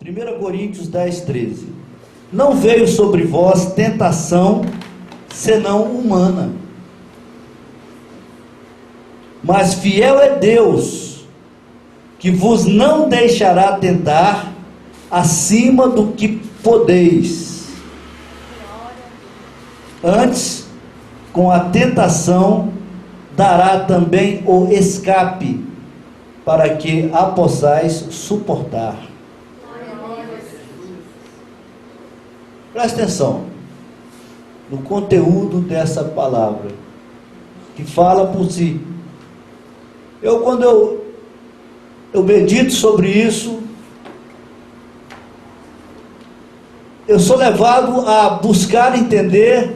1 Coríntios 10, 13. Não veio sobre vós tentação, senão humana. Mas fiel é Deus, que vos não deixará tentar acima do que podeis. Antes, com a tentação, dará também o escape, para que a possais suportar. Presta atenção no conteúdo dessa palavra, que fala por si. Quando eu medito sobre isso, eu sou levado a buscar entender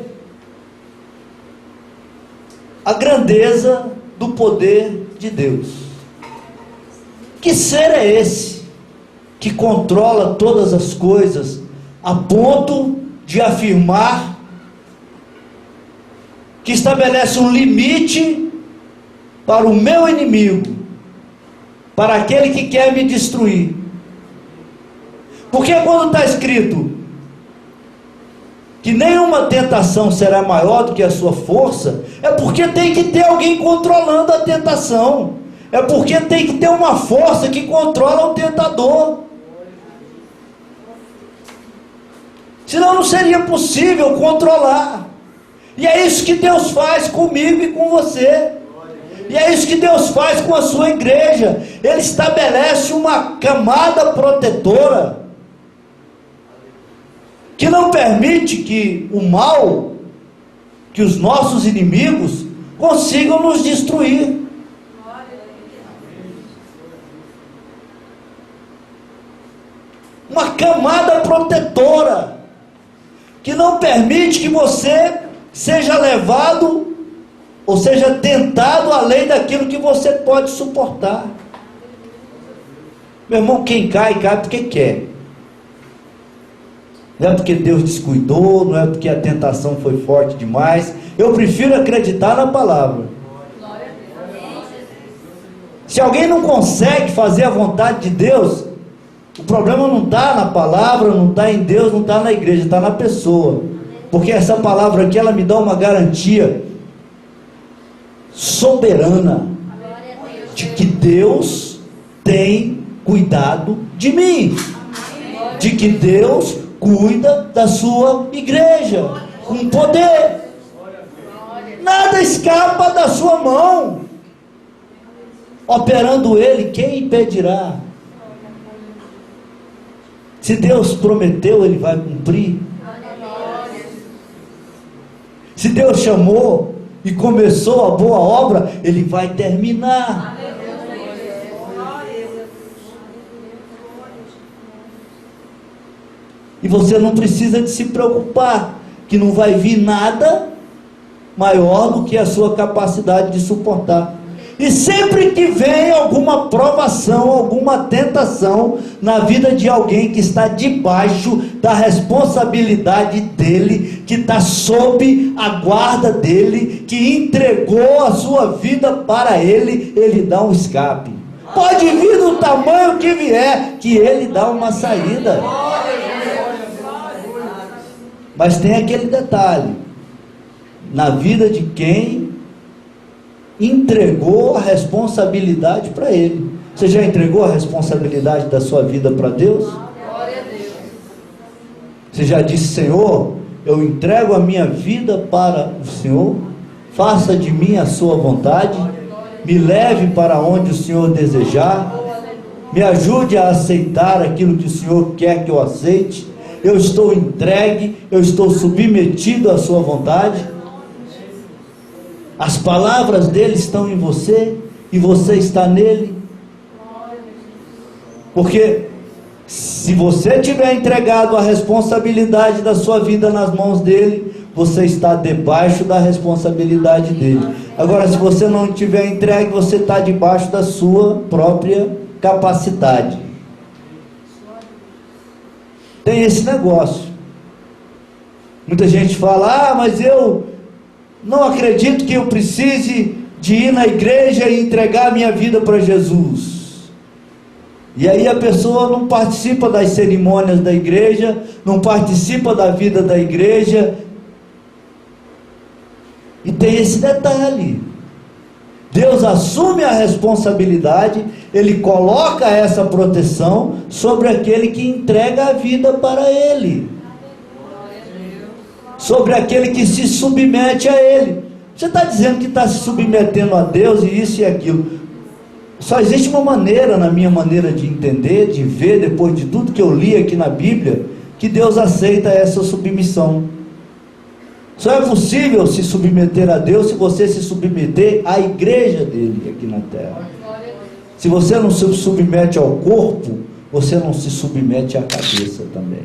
a grandeza do poder de Deus. Que ser é esse que controla todas as coisas a ponto de afirmar que estabelece um limite para o meu inimigo, para aquele que quer me destruir? Porque quando está escrito que nenhuma tentação será maior do que a sua força, é porque tem que ter alguém controlando a tentação, é porque tem que ter uma força que controla o tentador. Senão não seria possível controlar. E é isso que Deus faz comigo e com você. E é isso que Deus faz com a sua igreja. Ele estabelece uma camada protetora que não permite que o mal, que os nossos inimigos consigam nos destruir. Uma camada protetora que não permite que você seja levado ou seja tentado além daquilo que você pode suportar. Meu irmão, quem cai, cai porque quer. Não é porque Deus descuidou, não é porque a tentação foi forte demais. Eu prefiro acreditar na palavra. Se alguém não consegue fazer a vontade de Deus, o problema não está na palavra, não está em Deus, não está na igreja, está na pessoa. Porque essa palavra aqui, ela me dá uma garantia soberana de que Deus tem cuidado de mim, de que Deus cuida da sua igreja com poder. Nada escapa da sua mão. Operando Ele, quem impedirá? Se Deus prometeu, Ele vai cumprir. Se Deus chamou e começou a boa obra, Ele vai terminar. E você não precisa de se preocupar, que não vai vir nada maior do que a sua capacidade de suportar. E sempre que vem alguma provação, alguma tentação na vida de alguém que está debaixo da responsabilidade dele, que está sob a guarda dele, que entregou a sua vida para ele, ele dá um escape. Pode vir do tamanho que vier, que ele dá uma saída. Mas tem aquele detalhe, na vida de quem entregou a responsabilidade para Ele. Você já entregou a responsabilidade da sua vida para Deus? Você já disse: Senhor, eu entrego a minha vida para o Senhor, faça de mim a sua vontade, me leve para onde o Senhor desejar, me ajude a aceitar aquilo que o Senhor quer que eu aceite. Eu estou entregue, eu estou submetido à sua vontade. As palavras dele estão em você e você está nele. Porque se você tiver entregado a responsabilidade da sua vida nas mãos dele, você está debaixo da responsabilidade dele. Agora, se você não tiver entregue, você está debaixo da sua própria capacidade. Tem esse negócio. Muita gente fala: mas eu não acredito que eu precise de ir na igreja e entregar minha vida para Jesus. E aí a pessoa não participa das cerimônias da igreja, não participa da vida da igreja. E tem esse detalhe: Deus assume a responsabilidade, Ele coloca essa proteção sobre aquele que entrega a vida para Ele, sobre aquele que se submete a Ele. Você está dizendo que está se submetendo a Deus e isso e aquilo. Só existe uma maneira, na minha maneira de entender, de ver, depois de tudo que eu li aqui na Bíblia, que Deus aceita essa submissão. Só é possível se submeter a Deus se você se submeter à igreja dele aqui na terra. Se você não se submete ao corpo, você não se submete à cabeça também.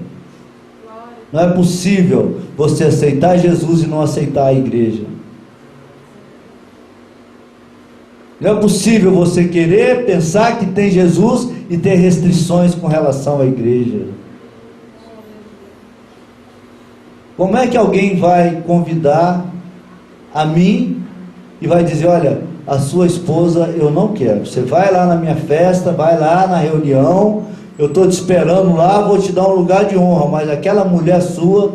Não é possível você aceitar Jesus e não aceitar a igreja. Não é possível você querer pensar que tem Jesus e ter restrições com relação à igreja. Como é que alguém vai convidar a mim e vai dizer: olha, a sua esposa eu não quero, você vai lá na minha festa, vai lá na reunião, eu estou te esperando lá, vou te dar um lugar de honra, mas aquela mulher sua,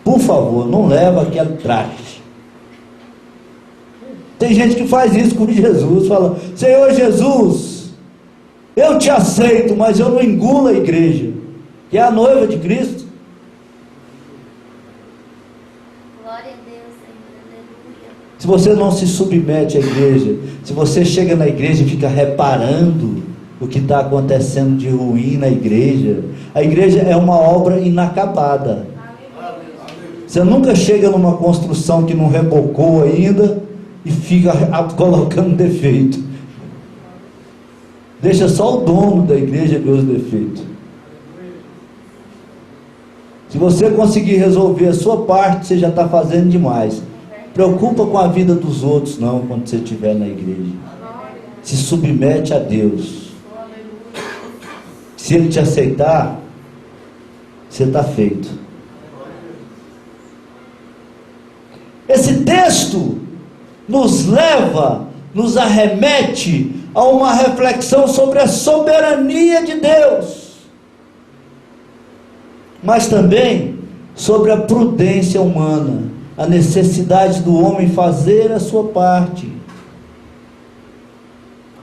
por favor, não leva aquele traje. Tem gente que faz isso com Jesus, fala: Senhor Jesus, eu te aceito, mas eu não engulo a igreja, que é a noiva de Cristo. Glória a Deus, Senhor, aleluia. Se você não se submete à igreja, se você chega na igreja e fica reparando o que está acontecendo de ruim na igreja, a igreja é uma obra inacabada. Você nunca chega numa construção que não rebocou ainda e fica colocando defeito. Deixa só o dono da igreja ver os defeitos. Se você conseguir resolver a sua parte, você já está fazendo demais. Preocupa com a vida dos outros não, quando você estiver na igreja. Se submete a Deus. Se Ele te aceitar, você está feito. Esse texto nos leva, nos arremete a uma reflexão sobre a soberania de Deus, mas também sobre a prudência humana, a necessidade do homem fazer a sua parte,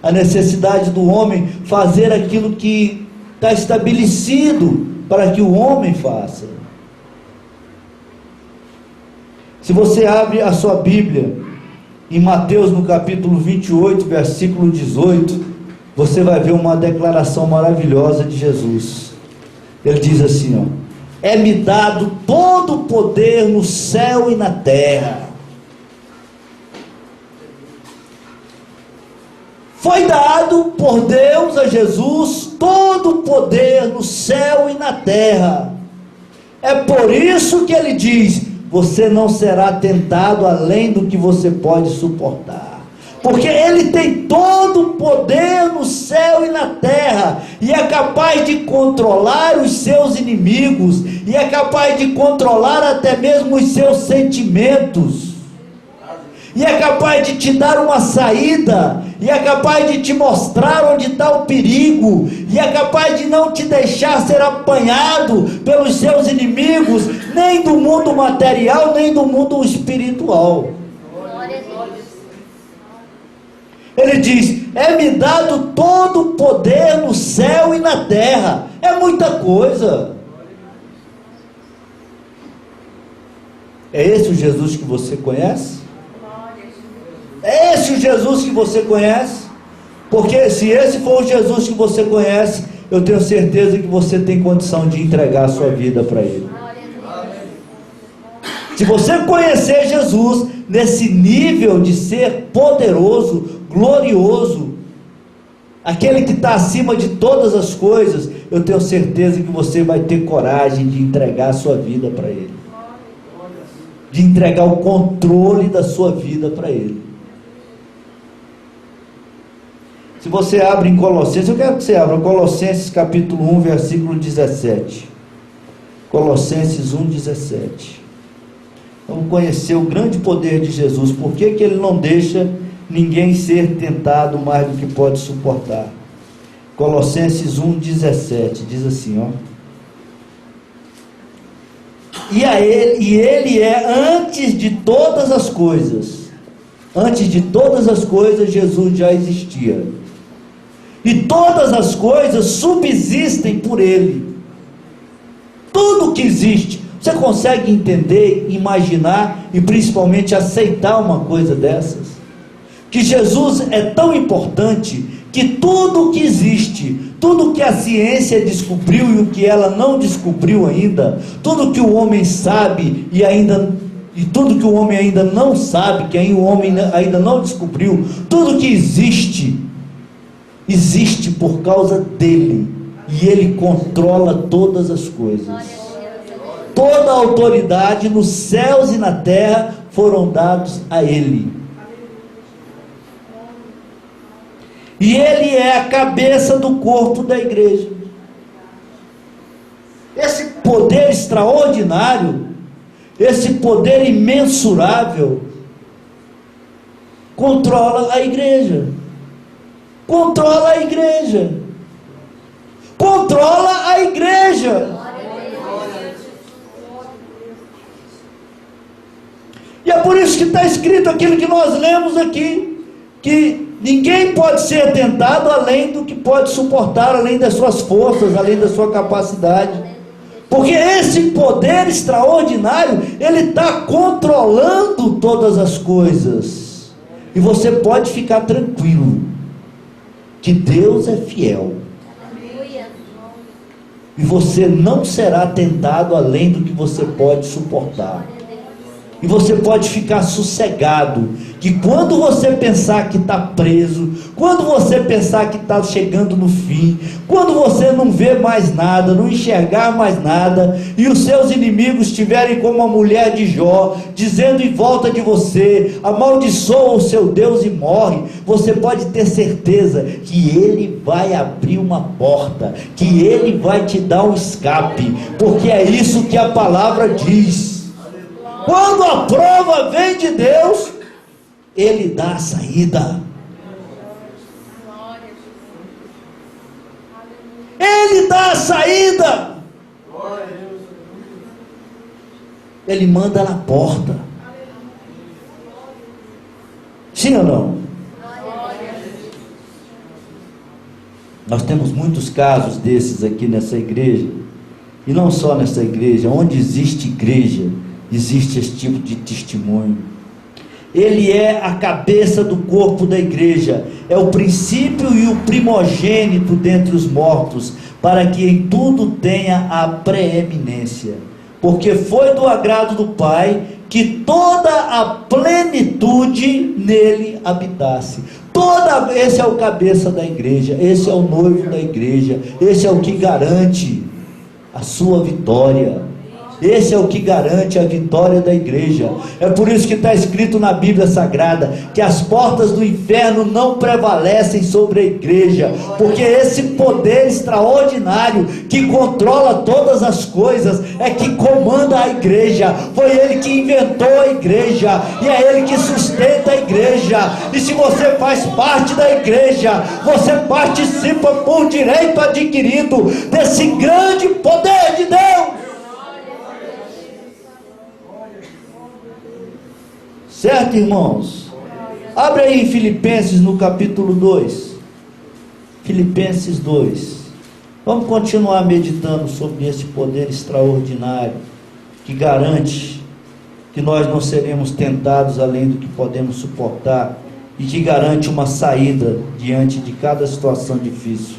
a necessidade do homem fazer aquilo que está estabelecido para que o homem faça. Se você abre a sua Bíblia em Mateus no capítulo 28, versículo 18, você vai ver uma declaração maravilhosa de Jesus. Ele diz assim, ó: é-me dado todo o poder no céu e na terra. Foi dado por Deus a Jesus todo o poder no céu e na terra. É por isso que ele diz: você não será tentado além do que você pode suportar, porque Ele tem todo o poder no céu e na terra, e é capaz de controlar os seus inimigos, e é capaz de controlar até mesmo os seus sentimentos, e é capaz de te dar uma saída, e é capaz de te mostrar onde está o perigo, e é capaz de não te deixar ser apanhado pelos seus inimigos, nem do mundo material, nem do mundo espiritual. Glória a Deus. Ele diz: é-me dado todo o poder no céu e na terra. É muita coisa. É esse o Jesus que você conhece? É esse o Jesus que você conhece? Porque se esse for o Jesus que você conhece, eu tenho certeza que você tem condição de entregar a sua vida para Ele. Se você conhecer Jesus nesse nível de ser poderoso, glorioso, aquele que está acima de todas as coisas, eu tenho certeza que você vai ter coragem de entregar a sua vida para Ele, de entregar o controle da sua vida para Ele. Se você abre em Colossenses, eu quero que você abra Colossenses capítulo 1, versículo 17. Colossenses 1, 17. Vamos conhecer o grande poder de Jesus. Por que que Ele não deixa ninguém ser tentado mais do que pode suportar? Colossenses 1,17, diz assim, ó. E ele é antes de todas as coisas. Antes de todas as coisas, Jesus já existia. E todas as coisas subsistem por ele. Tudo que existe. Você consegue entender, imaginar e principalmente aceitar uma coisa dessas? Que Jesus é tão importante que tudo que existe, tudo que a ciência descobriu e o que ela não descobriu ainda, tudo que o homem sabe e tudo que o homem ainda não sabe, que o homem ainda não descobriu, tudo que existe por causa dele, e ele controla todas as coisas. Toda a autoridade nos céus e na terra foram dados a ele. E ele é a cabeça do corpo da igreja. Esse poder extraordinário, esse poder imensurável, controla a igreja. Controla a igreja. Controla a igreja. E é por isso que está escrito aquilo que nós lemos aqui, que ninguém pode ser tentado além do que pode suportar, além das suas forças, além da sua capacidade. Porque esse poder extraordinário, ele está controlando todas as coisas. E você pode ficar tranquilo, que Deus é fiel. E você não será tentado além do que você pode suportar. E você pode ficar sossegado, que quando você pensar que está preso, quando você pensar que está chegando no fim, quando você não vê mais nada, não enxergar mais nada, e os seus inimigos estiverem como a mulher de Jó, dizendo em volta de você, amaldiçoa o seu Deus e morre, você pode ter certeza que Ele vai abrir uma porta, que Ele vai te dar um escape, porque é isso que a palavra diz. Quando a prova vem de Deus, Ele dá a saída. Ele dá a saída. Ele manda na porta. Sim ou não? Nós temos muitos casos desses aqui nessa igreja. E não só nessa igreja. Onde existe igreja, existe esse tipo de testemunho. Ele é a cabeça do corpo da igreja, é o princípio e o primogênito dentre os mortos, para que em tudo tenha a preeminência, porque foi do agrado do Pai que toda a plenitude nele habitasse. Esse é o cabeça da igreja, esse é o noivo da igreja, esse é o que garante a sua vitória. Esse é o que garante a vitória da igreja. É por isso que está escrito na Bíblia Sagrada que as portas do inferno não prevalecem sobre a igreja, porque esse poder extraordinário que controla todas as coisas é que comanda a igreja. Foi Ele que inventou a igreja e é Ele que sustenta a igreja. E se você faz parte da igreja, você participa por direito adquirido desse grande poder de Deus. Certo, irmãos? Abre aí em Filipenses no capítulo 2. Filipenses 2. Vamos continuar meditando sobre esse poder extraordinário que garante que nós não seremos tentados além do que podemos suportar e que garante uma saída diante de cada situação difícil.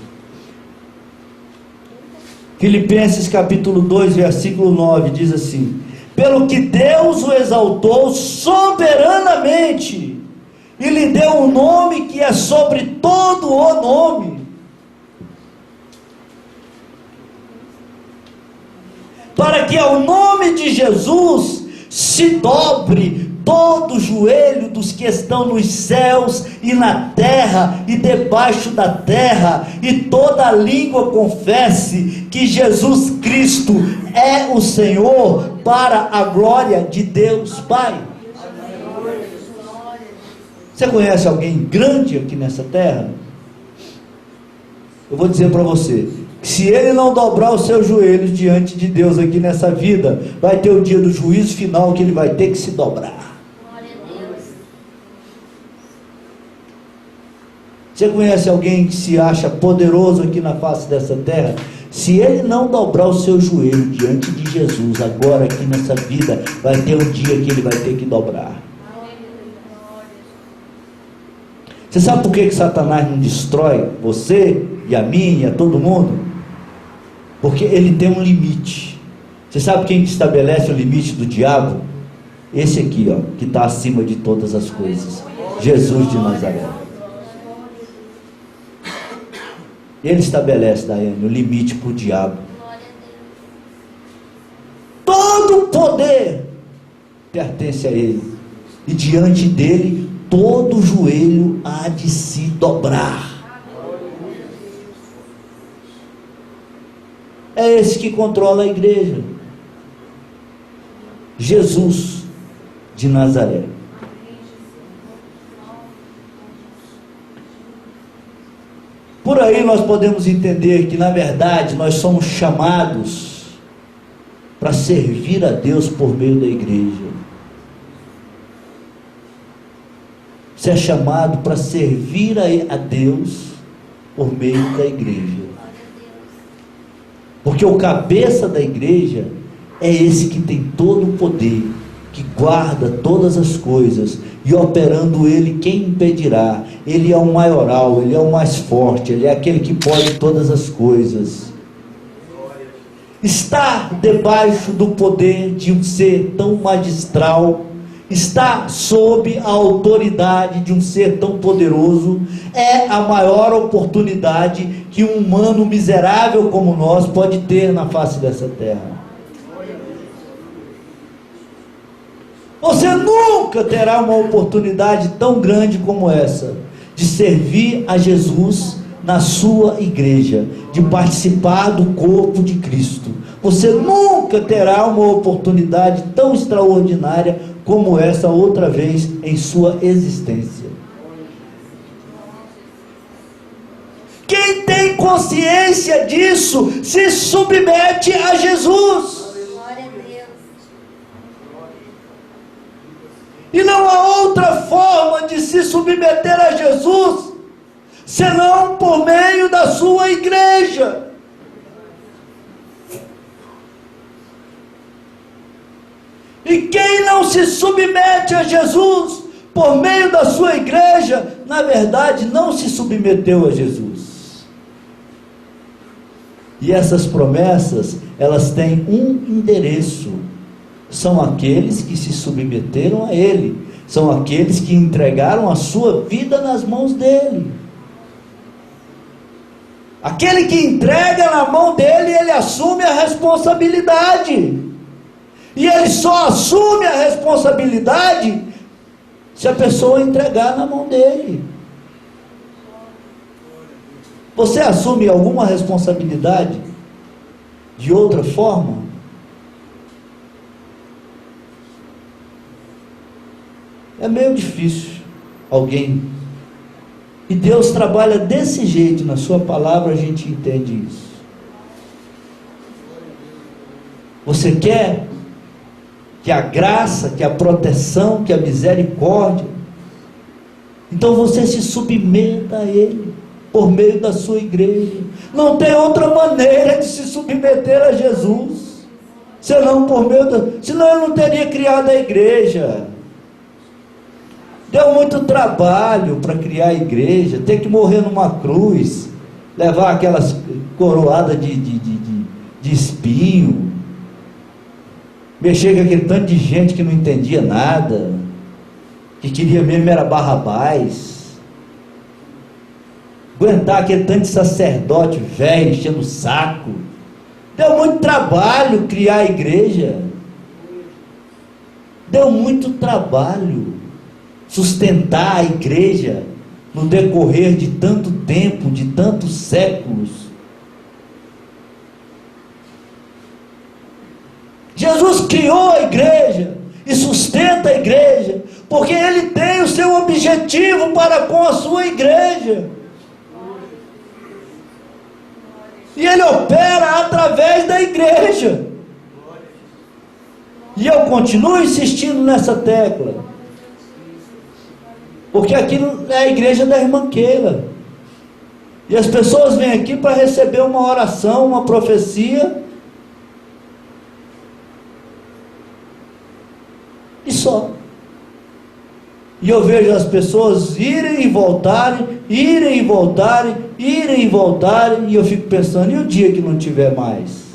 Filipenses capítulo 2, versículo 9 diz assim: pelo que Deus o exaltou soberanamente, e lhe deu um nome que é sobre todo o nome, para que ao nome de Jesus se dobre todo o joelho dos que estão nos céus e na terra e debaixo da terra, e toda a língua confesse que Jesus Cristo é o Senhor, para a glória de Deus Pai. Você conhece alguém grande aqui nessa terra? eu vou dizer para você, que se ele não dobrar os seus joelhos diante de Deus aqui nessa vida, vai ter o dia do juízo final que ele vai ter que se dobrar. Glória a Deus. Você conhece alguém que se acha poderoso aqui na face dessa terra? Se ele não dobrar o seu joelho diante de Jesus, agora aqui nessa vida, vai ter um dia que ele vai ter que dobrar. Você sabe por que Satanás não destrói você e a mim e a todo mundo? Porque ele tem um limite. Você sabe quem que estabelece o limite do diabo? Esse aqui, ó, que está acima de todas as coisas, Jesus de Nazaré. Ele estabelece, Daiane, o limite para o diabo. Todo o poder pertence a ele, e diante dele todo joelho há de se dobrar. É esse que controla a igreja, Jesus de Nazaré. Por aí nós podemos entender que, na verdade, nós somos chamados para servir a Deus por meio da igreja. Você é chamado para servir a Deus por meio da igreja. Porque o cabeça da igreja é esse que tem todo o poder, que guarda todas as coisas, e operando ele, quem impedirá? Ele é o maioral, ele é o mais forte, ele é aquele que pode todas as coisas. Estar debaixo do poder de um ser tão magistral, estar sob a autoridade de um ser tão poderoso, é a maior oportunidade que um humano miserável como nós pode ter na face dessa terra. Você nunca terá uma oportunidade tão grande como essa, de servir a Jesus na sua igreja, de participar do corpo de Cristo. Você nunca terá uma oportunidade tão extraordinária como essa outra vez em sua existência. Quem tem consciência disso se submete a Jesus. Glória a Deus. E não há outra forma de se submeter a Jesus, senão por meio da sua igreja. E quem não se submete a Jesus por meio da sua igreja, na verdade não se submeteu a Jesus. E essas promessas, elas têm um endereço. São aqueles que se submeteram a Ele, são aqueles que entregaram a sua vida nas mãos dEle. Aquele que entrega na mão dEle, ele assume a responsabilidade, e ele só assume a responsabilidade se a pessoa entregar na mão dEle. Você assume alguma responsabilidade de outra forma? É meio difícil alguém. E Deus trabalha desse jeito, na sua palavra a gente entende isso. Você quer que a graça, que a proteção, que a misericórdia, então você se submeta a Ele, por meio da sua igreja. Não tem outra maneira de se submeter a Jesus, senão por meio da... Senão Ele não teria criado a igreja. Deu muito trabalho para criar a igreja, ter que morrer numa cruz, levar aquelas coroadas de espinho, mexer com aquele tanto de gente que não entendia nada, que queria mesmo era Barrabás, aguentar aquele tanto de sacerdote velho enchendo o saco. Deu muito trabalho criar a igreja, deu muito trabalho sustentar a igreja no decorrer de tanto tempo, de tantos séculos. Jesus criou a igreja e sustenta a igreja, porque Ele tem o seu objetivo para com a sua igreja. E Ele opera através da igreja. E eu continuo insistindo nessa tecla. Porque aqui é a igreja da irmã Keila. E as pessoas vêm aqui para receber uma oração, uma profecia. E só. E eu vejo as pessoas irem e voltarem, irem e voltarem, irem e voltarem, e eu fico pensando, e o dia que não tiver mais?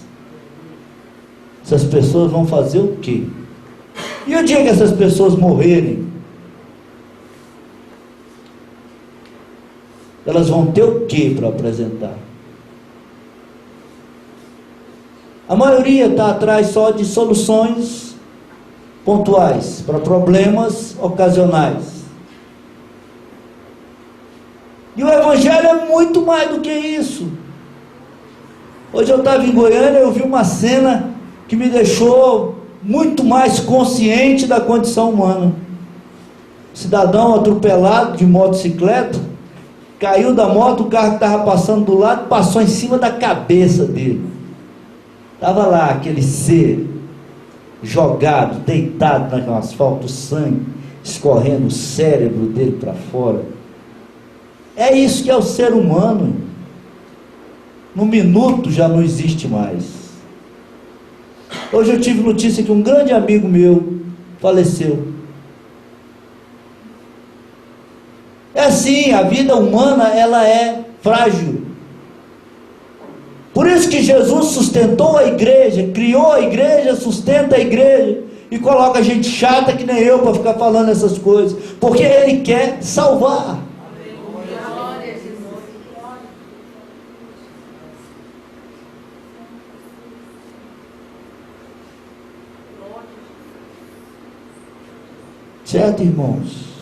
Essas pessoas vão fazer o quê? E o dia que essas pessoas morrerem? Elas vão ter o quê para apresentar? A maioria está atrás só de soluções pontuais, para problemas ocasionais. E o Evangelho é muito mais do que isso. Hoje eu estava em Goiânia, eu vi uma cena que me deixou muito mais consciente da condição humana. Cidadão atropelado de motocicleta, caiu da moto, o carro que estava passando do lado, passou em cima da cabeça dele. Estava lá aquele ser jogado, deitado no asfalto, sangue escorrendo, o cérebro dele para fora. É isso que é o ser humano. No minuto já não existe mais. Hoje eu tive notícia que um grande amigo meu faleceu. É assim, a vida humana, ela é frágil. Por isso que Jesus sustentou a igreja, criou a igreja, sustenta a igreja, e coloca gente chata que nem eu para ficar falando essas coisas, porque Ele quer salvar. Certo, irmãos?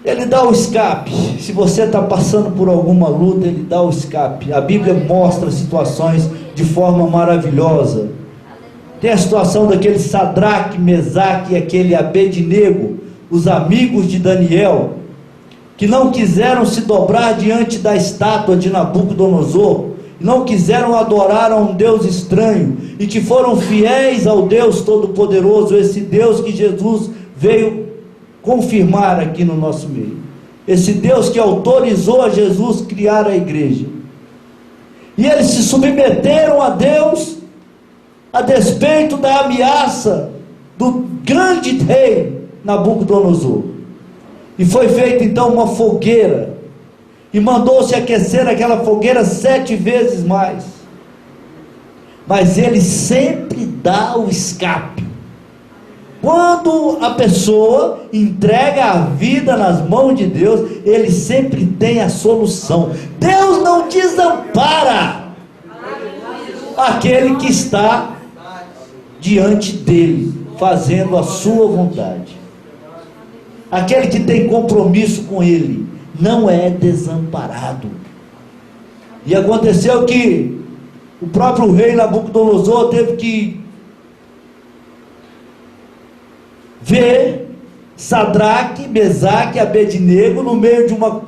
Ele dá o escape. Se você está passando por alguma luta, Ele dá o escape. A Bíblia mostra situações de forma maravilhosa. Tem a situação daquele Sadraque, Mesaque e aquele Abednego, os amigos de Daniel, que não quiseram se dobrar diante da estátua de Nabucodonosor, não quiseram adorar a um Deus estranho, e que foram fiéis ao Deus Todo-Poderoso, esse Deus que Jesus veio confirmar aqui no nosso meio, esse Deus que autorizou a Jesus criar a igreja. E eles se submeteram a Deus, a despeito da ameaça do grande rei Nabucodonosor. E foi feita então uma fogueira, e mandou-se aquecer aquela fogueira 7 vezes mais. Mas Ele sempre dá o escape. Quando a pessoa entrega a vida nas mãos de Deus, Ele sempre tem a solução. Deus não desampara aquele que está diante dEle, fazendo a sua vontade. Aquele que tem compromisso com Ele não é desamparado. E aconteceu que o próprio rei Nabucodonosor teve que ver Sadraque, Mesaque e Abednego no meio de uma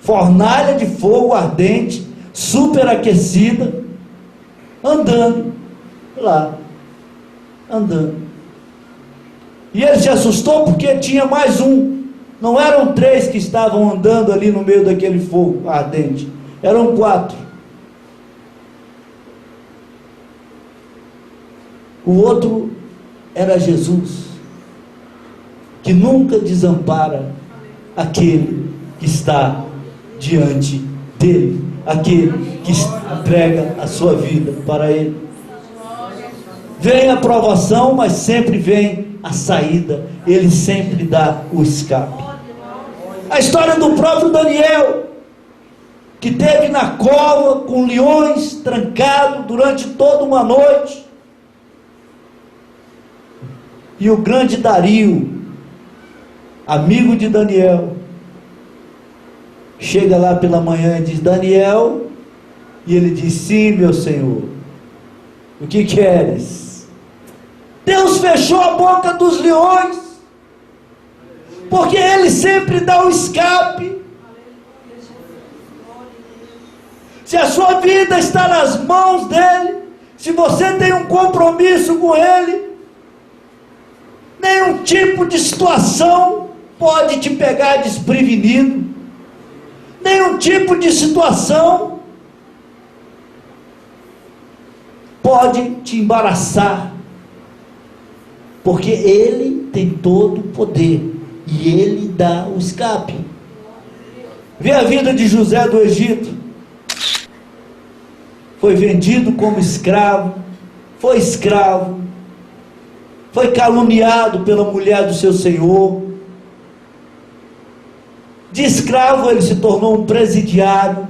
fornalha de fogo ardente, superaquecida, andando lá, andando. E ele se assustou porque tinha mais um. Não eram 3 que estavam andando ali no meio daquele fogo ardente, eram 4. O outro era Jesus, que nunca desampara aquele que está diante dele, aquele que entrega a sua vida para Ele. Vem a provação, mas sempre vem a saída. Ele sempre dá o escape. A história do próprio Daniel, que esteve na cova com leões, trancado durante toda uma noite. E o grande Dario, amigo de Daniel, chega lá pela manhã e diz: Daniel, e ele diz: sim, meu senhor, o que queres? Deus fechou a boca dos leões, porque Ele sempre dá o escape. Se a sua vida está nas mãos dEle, se você tem um compromisso com Ele, nenhum tipo de situação pode te pegar desprevenido, nenhum tipo de situação pode te embaraçar, porque Ele tem todo o poder e Ele dá o escape. Vê a vida de José do Egito. Foi vendido como escravo, foi escravo, foi caluniado pela mulher do seu senhor. De escravo ele se tornou um presidiário,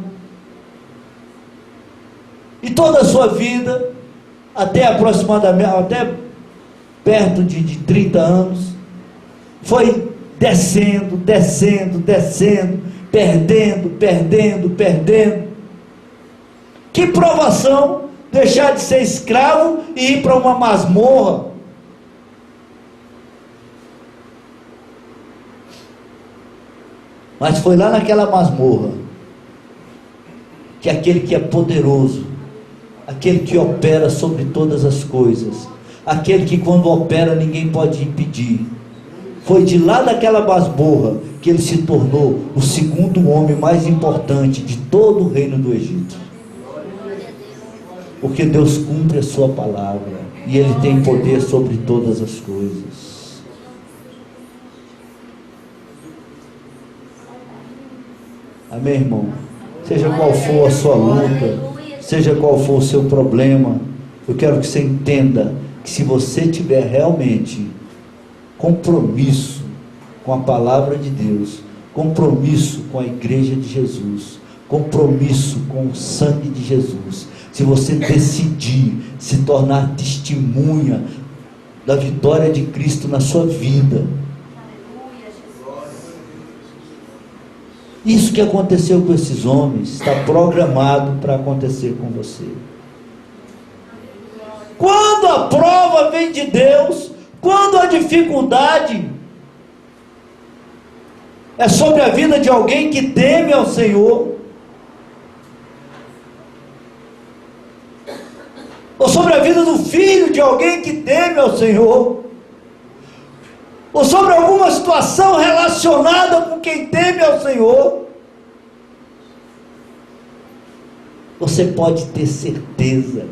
e toda a sua vida, até aproximadamente, até perto de 30 anos, foi descendo, perdendo. Que provação deixar de ser escravo e ir para uma masmorra. Mas foi lá naquela masmorra que aquele que é poderoso, aquele que opera sobre todas as coisas, aquele que quando opera ninguém pode impedir, foi de lá daquela masmorra que ele se tornou o segundo homem mais importante de todo o reino do Egito. Porque Deus cumpre a sua palavra e Ele tem poder sobre todas as coisas. Amém, irmão? Seja qual for a sua luta, seja qual for o seu problema, eu quero que você entenda que se você tiver realmente compromisso com a palavra de Deus, compromisso com a igreja de Jesus, compromisso com o sangue de Jesus, se você decidir se tornar testemunha da vitória de Cristo na sua vida, isso que aconteceu com esses homens está programado para acontecer com você. Quando a prova vem de Deus, quando a dificuldade é sobre a vida de alguém que teme ao Senhor, ou sobre a vida do filho de alguém que teme ao Senhor, ou sobre alguma situação relacionada com quem teme ao Senhor, você pode ter certeza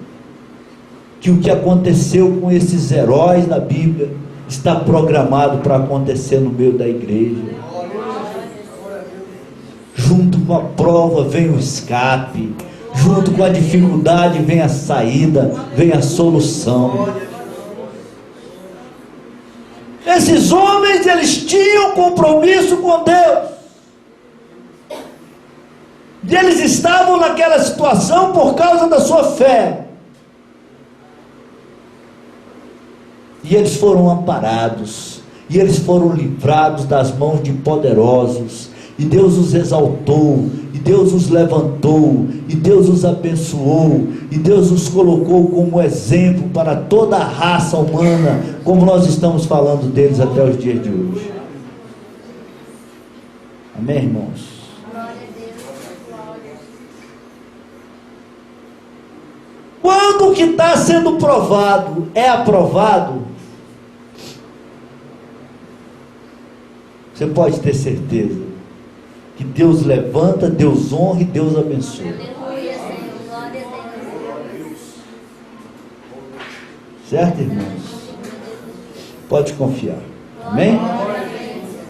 que o que aconteceu com esses heróis da Bíblia está programado para acontecer no meio da igreja. Junto com a prova vem o escape, junto com a dificuldade vem a saída, vem a solução. Esses homens, eles tinham compromisso com Deus, e eles estavam naquela situação por causa da sua fé, e eles foram amparados, e eles foram livrados das mãos de poderosos, e Deus os exaltou, e Deus os levantou, e Deus os abençoou, e Deus os colocou como exemplo para toda a raça humana, como nós estamos falando deles até os dias de hoje. Amém, irmãos? Quando o que está sendo provado é aprovado, você pode ter certeza que Deus levanta, Deus honra e Deus abençoa. Aleluia, Senhor. Glória a Deus. Certo, irmãos? Pode confiar. Amém?